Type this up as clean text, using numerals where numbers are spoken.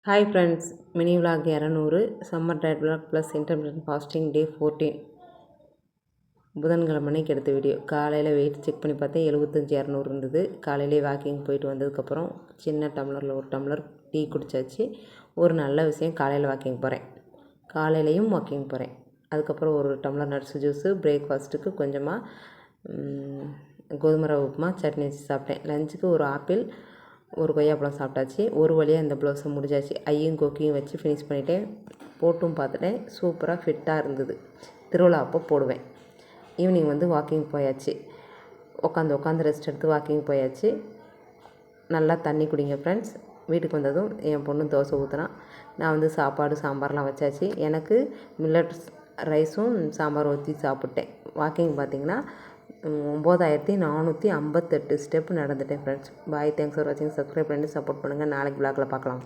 Hi friends, mini vlog 200 summer diet vlog plus intermediate fasting day 14 புதன்கிழமை அன்னைக்கு எடுத்த video. காலையில் வெயிட் செக் பண்ணி பார்த்தேன், 75-200 இருந்தது. காலையிலே வாக்கிங் போயிட்டு வந்ததுக்கப்புறம் சின்ன டம்ளரில் ஒரு டம்ளர் டீ குடித்தாச்சு. ஒரு நல்ல விஷயம், காலையில் வாக்கிங் போகிறேன், காலையிலையும் வாக்கிங் போகிறேன். அதுக்கப்புறம் ஒரு டம்ளர் நட்ஸ் ஜூஸு, பிரேக்ஃபாஸ்ட்டுக்கு கொஞ்சமாக கோதுமை ரவை உப்புமா, சட்னி வச்சு சாப்பிட்டேன். லஞ்சுக்கு ஒரு ஆப்பிள், ஒரு கொய்யாப்பழம் சாப்பிட்டாச்சு. ஒரு வழியாக இந்த ப்ளவுஸை முடிஞ்சாச்சு. ஐயும் கொக்கியும் வச்சு ஃபினிஷ் பண்ணிவிட்டேன். போட்டும் பார்த்துட்டேன், சூப்பராக ஃபிட்டாக இருந்தது. திருவிழா அப்போ போடுவேன். ஈவினிங் வாக்கிங் போயாச்சு. உட்காந்து ரெஸ்ட் எடுத்து வாக்கிங் போயாச்சு. நல்லா தண்ணி குடிங்க ஃப்ரெண்ட்ஸ். வீட்டுக்கு வந்ததும் என் பொண்ணு தோசை ஊற்றினா, நான் சாப்பாடு சாம்பார்லாம் வச்சாச்சு. எனக்கு மில்லட் ரைஸும் சாம்பார் ஊற்றி சாப்பிட்டேன். வாக்கிங் பார்த்திங்கன்னா 9458 ஸ்டெப் நடந்துட்டேன் ஃப்ரெண்ட்ஸ். பாய், தேங்க்ஸ் ஃபார் வாட்சிங். சப்ஸ்கிரைப் பண்ணி சப்போர்ட் பண்ணுங்கள். நாளைக்கு விலாகில் பார்க்கலாம்.